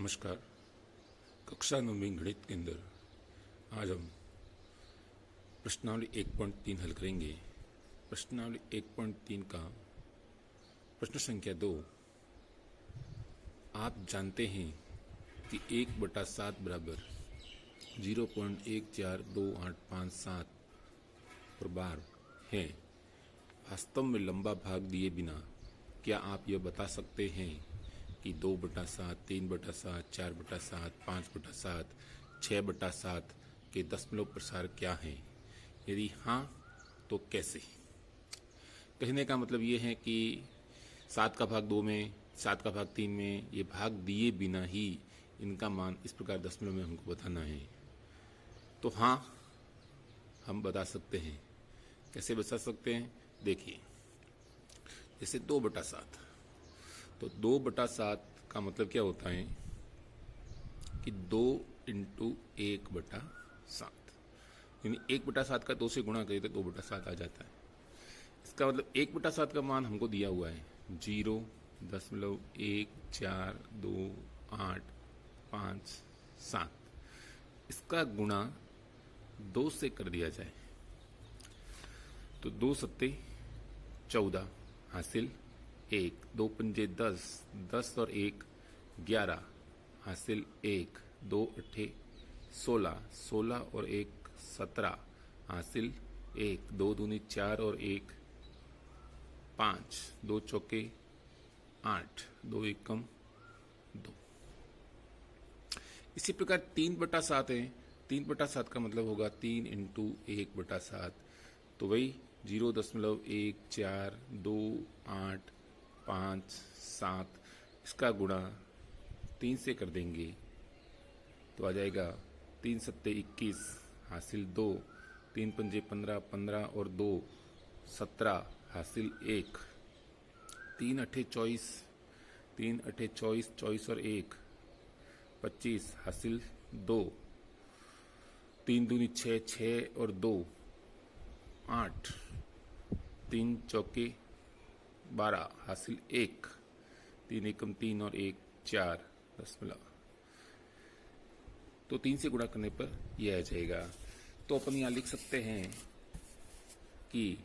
नमस्कार। कक्षा 9वीं गणित के अंदर आज हम प्रश्नावली 1.3 हल करेंगे। प्रश्नावली 1.3 का प्रश्न संख्या 2। आप जानते हैं कि 1/7 बराबर 0.142857 बार है। वास्तव में लंबा भाग दिए बिना क्या आप यह बता सकते हैं कि 2/7, 3/7, 4/7, 5/7, 6/7 के दशमलव प्रसार क्या हैं? यदि हाँ तो कैसे? कहने का मतलब ये है कि 7 का भाग 2 में, 7 का भाग 3 में, ये भाग दिए बिना ही इनका मान इस प्रकार दशमलव में हमको बताना है। तो हाँ, हम बता सकते हैं। कैसे बता सकते हैं? देखिए, जैसे 2/7, तो 2/7 का मतलब क्या होता है कि 2 × 1/7, यानी 1/7 का 2 से गुणा करें तो 2/7 आ जाता है। इसका मतलब 1/7 का मान हमको दिया हुआ है 0.142857। इसका गुणा 2 से कर दिया जाए तो 2 सत्ते 14 हासिल 1, 2 पंजे 10, 10 और 1 11 हासिल 1, 2 अट्ठे 16, 16 और 1 17 हासिल 1, 2 दूनी 4 और 1 5, 2 चौके 8, 2 एकम 2। इसी प्रकार 3/7 है। 3/7 का मतलब होगा 3 × 1/7, तो वही 0.142857। इसका गुणा 3 से कर देंगे तो आ जाएगा 3 सत्ते 21 हासिल 2, 3 पंजे 15, 15 और 2 17 हासिल 1, 3 अट्ठे 24, 3 अट्ठे 24, 24 और 1 25 हासिल 2, 3 दूनी 6, 6 और 2 8, 3 चौके 12 हासिल 1, 3 एकम 3 और 1 4 दशमलव। तो 3 से गुणा करने पर यह आ जाएगा। तो अपन यहाँ लिख सकते हैं कि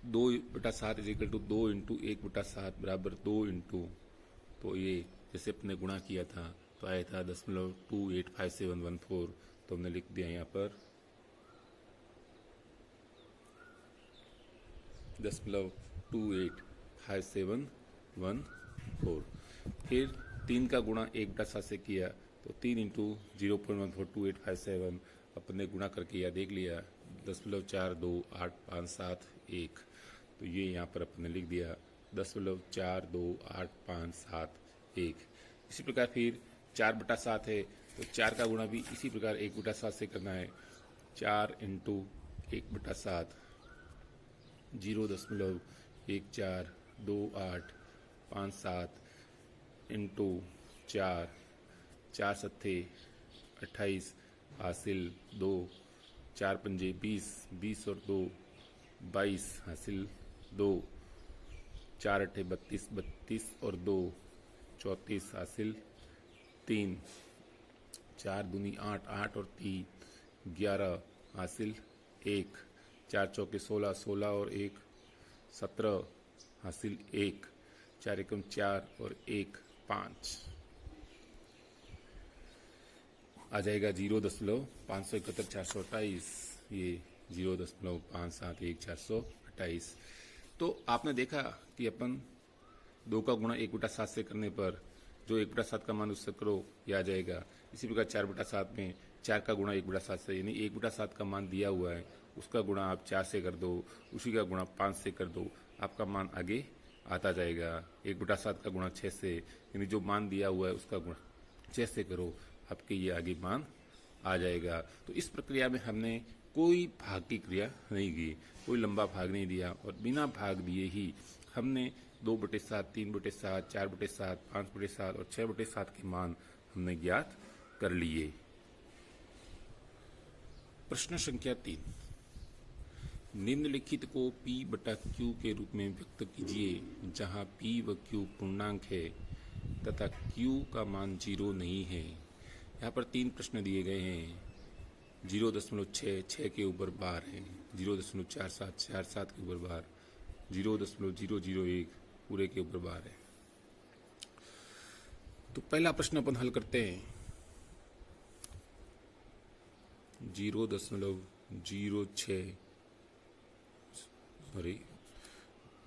2/7 = 2 × 1/7 बराबर 2 × तो ये जैसे अपने गुणा किया था तो आया था 0.285714। तो हमने लिख दिया यहाँ पर 0.285714। फिर 3 का गुणा 1/7 से किया तो 3 × 0.142857 अपने गुणा करके यह देख लिया 0.428571। तो ये यहाँ पर अपने लिख दिया 0.428571। इसी प्रकार फिर 4/7 है तो 4 का गुणा भी इसी प्रकार 1/7 से करना है। 4 × 1/7 0.142857 इंटू 4, 4 सत्ते 28 हासिल 2, 4 पंजे 20, 20 और 2 22 हासिल 2, 4 अट्ठे 32, 32 और 2 34 हासिल 3, 4 दूनी 8, 8 और 3 11 हासिल 1, 4 चौके 16, 16 और 1 17 हासिल 1, 4 एकम 4 और 1 5 आ जाएगा 0.571 ये 0.571428। तो आपने देखा कि अपन 2 का गुणा 1/7 से करने पर जो 1/7 का मान उससे करो यह आ जाएगा। इसी प्रकार 4/7 में 4 का गुणा 1/7 से, यानी 1/7 का मान दिया हुआ है उसका गुणा आप 4 से कर दो, उसी का गुणा 5 से कर दो, आपका मान आगे आता जाएगा। 1/7 का गुणा 6 से, यानी जो मान दिया हुआ है उसका गुणा 6 से करो, आपके ये आगे मान आ जाएगा। तो इस प्रक्रिया में हमने कोई भाग की क्रिया नहीं की, कोई लंबा भाग नहीं दिया और बिना भाग दिए ही हमने 2/7, 3/7, 4/7, 5/7 और 6/7 के मान हमने ज्ञात कर लिए। प्रश्न संख्या 3। निम्नलिखित को P/Q के रूप में व्यक्त कीजिए जहां P व Q पूर्णांक है तथा Q का मान 0 नहीं है। यहाँ पर 3 प्रश्न दिए गए हैं। 0.6 6 के ऊपर बार है, 0.47 47 के ऊपर बार, 0.001 पूरे के ऊपर बार है। तो पहला प्रश्न अपन हल करते हैं। 0.06 सॉरी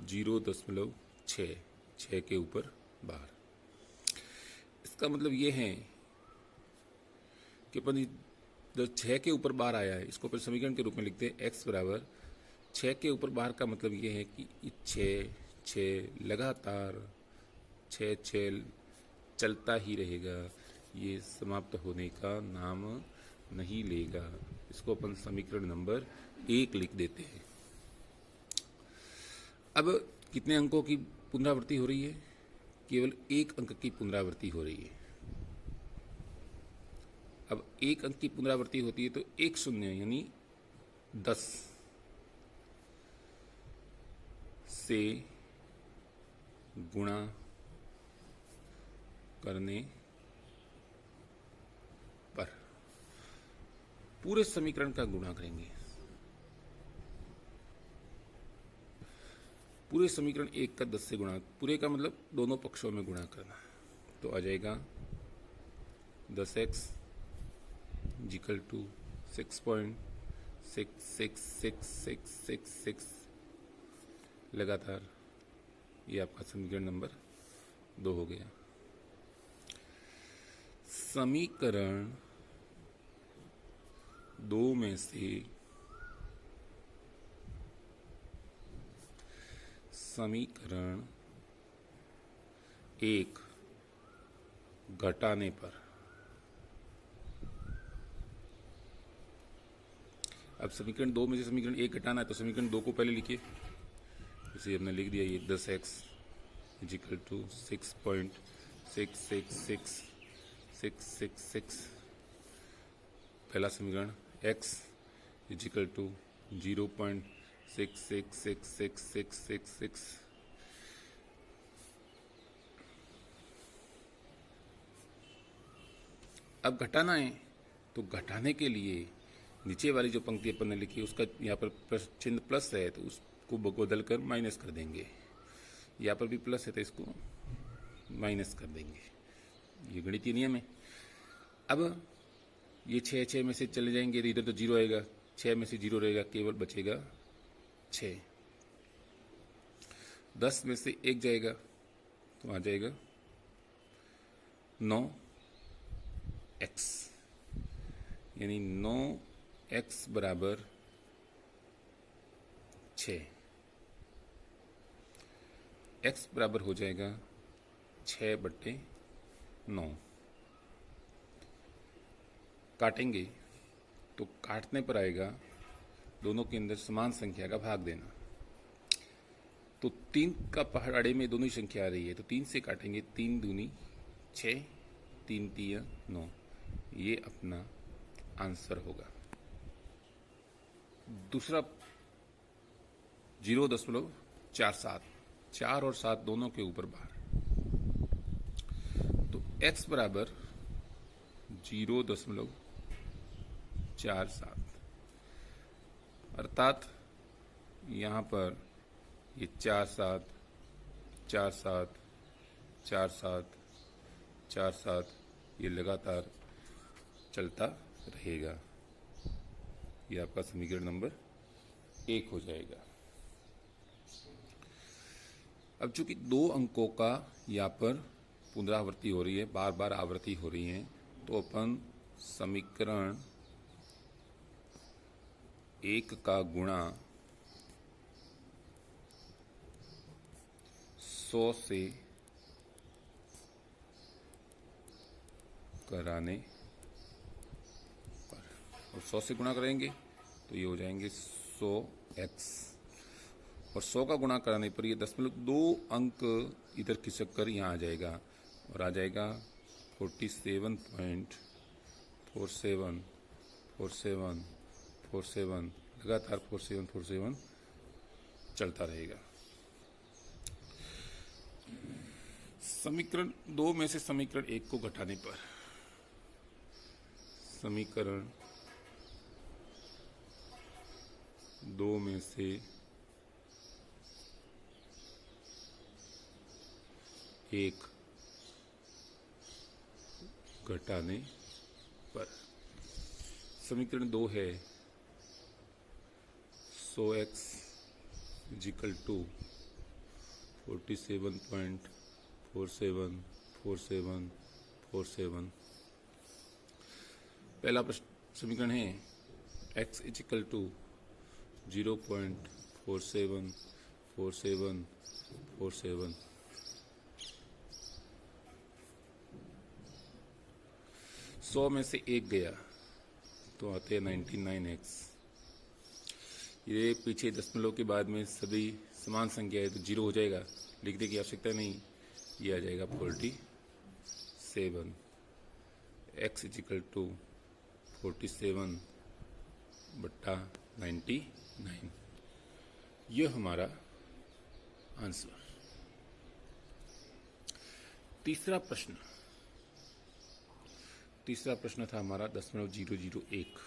0.6 6 के ऊपर बार। इसका मतलब ये है कि अपन जो 6 के ऊपर बार आया है इसको अपन समीकरण के रूप में लिखते हैं। x बराबर 6 के ऊपर बार का मतलब ये है कि 6 लगातार 6 चलता ही रहेगा, ये समाप्त होने का नाम नहीं लेगा। इसको अपन समीकरण नंबर 1 लिख देते हैं। अब कितने अंकों की पुनरावृत्ति हो रही है? केवल 1 अंक की पुनरावृत्ति हो रही है। अब 1 अंक की पुनरावृत्ति होती है तो 1 शून्य यानी 10 से गुणा करने पर पूरे समीकरण का गुणा करेंगे। पूरे समीकरण 1 का 10 से गुणा, पूरे का मतलब दोनों पक्षों में गुणा करना, तो आ जाएगा 10x इक्वल टू 6.66666 लगातार। ये आपका समीकरण नंबर 2 हो गया। समीकरण 2 में से समीकरण 1 घटाने पर, अब समीकरण 2 में से समीकरण 1 घटाना है तो समीकरण 2 को पहले लिखिए। इसे हमने लिख दिया, ये 10x इक्वल टू 6.666666 पहला समीकरण, x इक्वल टू 0.6666666। अब घटाना है तो घटाने के लिए नीचे वाली जो पंक्ति अपन ने लिखी उसका यहाँ पर चिन्ह प्लस है तो उसको बदल कर माइनस कर देंगे। यहाँ पर भी प्लस है तो इसको माइनस कर देंगे। ये गणितीय नियम है। अब ये 6 में से चले जाएंगे, इधर तो 0 आएगा, 6 में से 0 रहेगा, केवल बचेगा 6। 10 में से 1 जाएगा तो आ जाएगा 9x, यानी 9x बराबर 6। x बराबर हो जाएगा 6/9। काटेंगे तो काटने पर आएगा दोनों के अंदर समान संख्या का भाग देना। तो 3 का पहाड़े में दोनों ही संख्या आ रही है तो 3 से काटेंगे, 3 दूनी 6, 3 तिया 9। ये अपना आंसर होगा। दूसरा 0.47, 4 और 7 दोनों के ऊपर बार, तो x बराबर 0.47, अर्थात यहाँ पर ये 4 7 4 7 4 7 4 7 ये लगातार चलता रहेगा। ये आपका समीकरण नंबर 1 हो जाएगा। अब चूंकि 2 अंकों का यहाँ पर पुनरावृत्ति हो रही है, बार बार आवृत्ति हो रही है, तो अपन समीकरण 1 का गुणा 100 से कराने पर, और 100 से गुणा करेंगे तो ये हो जाएंगे 100x, और 100 का गुणा कराने पर ये 0.2 अंक इधर खिसक कर यहाँ आ जाएगा और आ जाएगा 47.474747 लगातार 4747 चलता रहेगा। समीकरण 2 में से समीकरण 1 को घटाने पर समीकरण 2 में से 1 घटाने पर समीकरण 2 है 100x इजिकल टू 47.474747। पहला प्रश्न समीकरण है x इजिकल टू 0.474747। 100 में से 1 गया तो आते हैं 99x। ये पीछे दशमलव के बाद में सभी समान संख्या है तो 0 हो जाएगा, लिखने की आवश्यकता नहीं, ये आ जाएगा 47। x इजिकल टू 47/99, यह हमारा आंसर। तीसरा प्रश्न था हमारा 0.001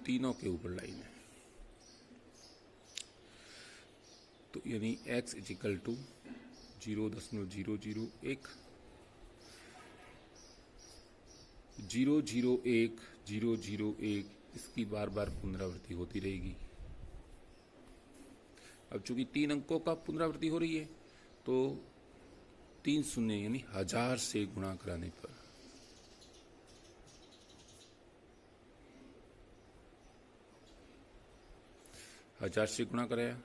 तीनों के ऊपर लाइन है, तो यानी x इजिकल टू 0.001 001 इसकी बार बार पुनरावृत्ति होती रहेगी। अब चूंकि 3 अंकों का पुनरावृत्ति हो रही है तो 3 शून्य यानी 1000 से गुणा कराने पर हजार से गुणा कराया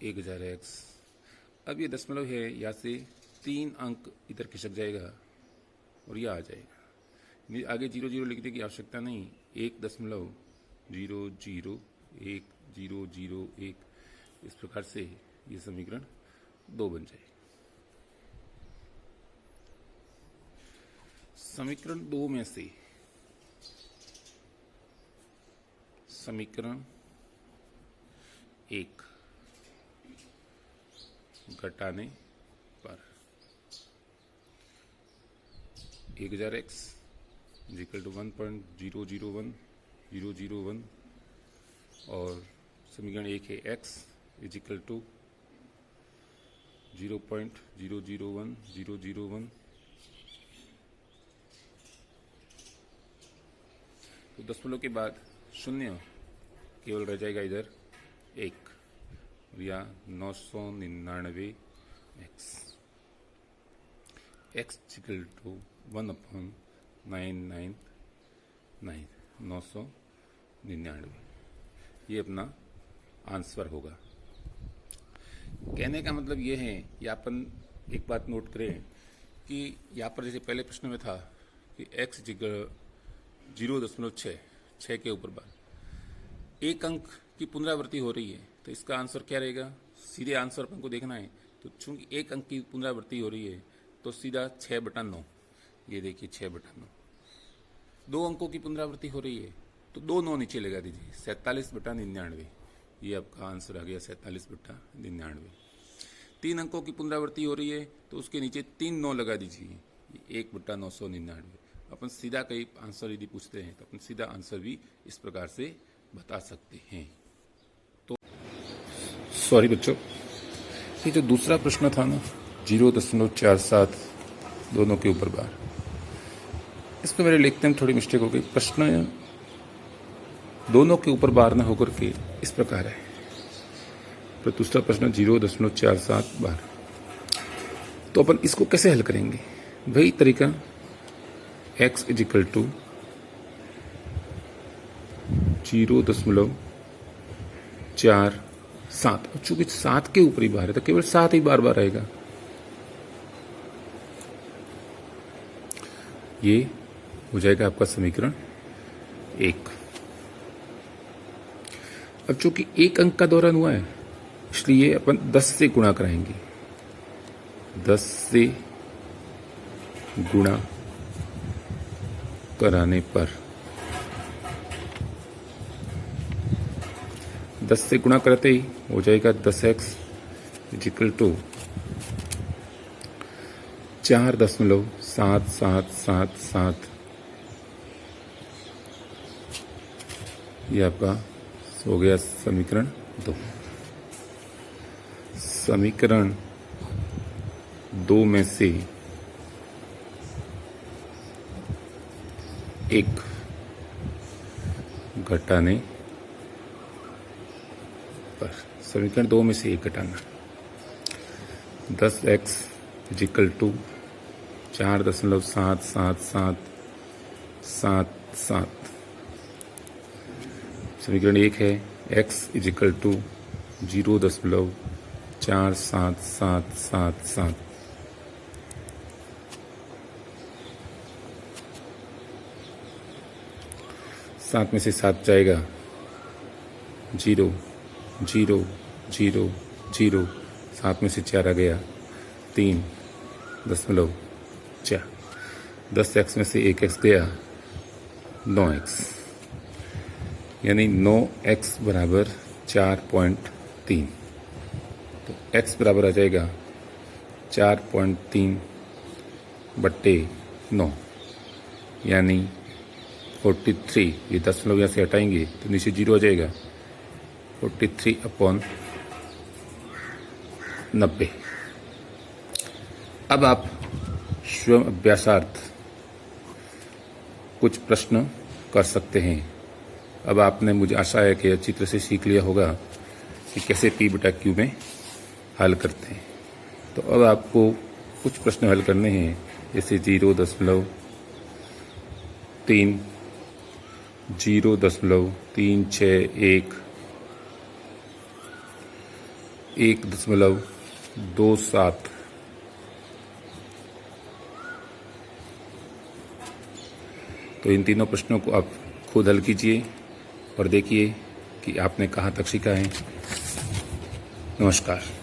1000x। अब ये दशमलव है, यहाँ से 3 अंक इधर खिसक जाएगा और यह आ जाएगा, आगे 00 लिखने की आवश्यकता नहीं, 1.001 इस प्रकार से ये समीकरण 2 बन जाएगा। समीकरण 2 में से समीकरण 1 घटाने पर 1000x इजिकल टू 1.001001 और समीकरण 1 है x इजिकल टू 0.001001। तो दशमलव के बाद शून्य केवल रह जाएगा इधर 1 या 999x इक्वल टू 1/999 ये अपना आंसर होगा। कहने का मतलब ये है, या अपन एक बात नोट करें कि यहाँ पर जैसे पहले प्रश्न में था कि x इक्वल 0.6 के ऊपर बार 1 अंक की पुनरावृत्ति हो रही है, तो इसका आंसर क्या रहेगा? सीधे आंसर अपन को देखना है, तो चूंकि 1 अंक की पुनरावृत्ति हो रही है तो सीधा 6/9, ये देखिए 6/9। 2 अंकों की पुनरावृत्ति हो रही है तो 2 9 नीचे लगा दीजिए, 47/99, ये आपका आंसर आ गया 47/99। 3 अंकों की पुनरावृत्ति हो रही है तो उसके नीचे 3 9 लगा दीजिए, 1/999। अपन सीधा कई आंसर यदि पूछते हैं तो अपन सीधा आंसर भी इस प्रकार से बता सकते हैं। तो सॉरी बच्चों, ये जो दूसरा प्रश्न था ना 0.47 दोनों के ऊपर बार, इसमें मेरे लिखते में थोड़ी मिस्टेक हो गई। प्रश्न दोनों के ऊपर बार न होकर के इस प्रकार है, तो दूसरा प्रश्न 0.47 बार। तो अपन इसको कैसे हल करेंगे? वही तरीका x इजिकल टू 0.47, चूंकि 7 के ऊपर ही बार है तो केवल 7 ही बार बार आएगा। ये हो जाएगा आपका समीकरण 1। अब चूंकि 1 अंक का दोहरण हुआ है इसलिए अपन 10 से गुणा कराएंगे, 10 से गुणा कराने पर 10 से गुणा करते ही हो जाएगा 10x इजिकल टू 4.7777। ये आपका हो गया समीकरण 2। समीकरण 2 में से एक घटाने पर, समीकरण 2 में से एक घटाना, 10x इजिकल टू 4.7777। समीकरण 1 है x इजिकल टू 0.47777। सात में से 7 जाएगा, 0 0 0 0। 7 में से 4 आ गया, 3.4। 10x में से 1x गया, 9x, यानी 9x बराबर 4.3। तो x बराबर आ जाएगा 4.3/9, यानी 43। ये 10 यहाँ से हटाएंगे तो नीचे 0 आ जाएगा, 43/90। अब आप स्वयं अभ्यासार्थ कुछ प्रश्न कर सकते हैं। अब आपने, मुझे आशा है कि अच्छी तरह से सीख लिया होगा कि कैसे P/Q में हल करते हैं। तो अब आपको कुछ प्रश्न हल करने हैं, जैसे 0.3, 0.361, 1.27। तो इन तीनों प्रश्नों को आप खुद हल कीजिए और देखिए कि आपने कहाँ तक सीखा है। नमस्कार।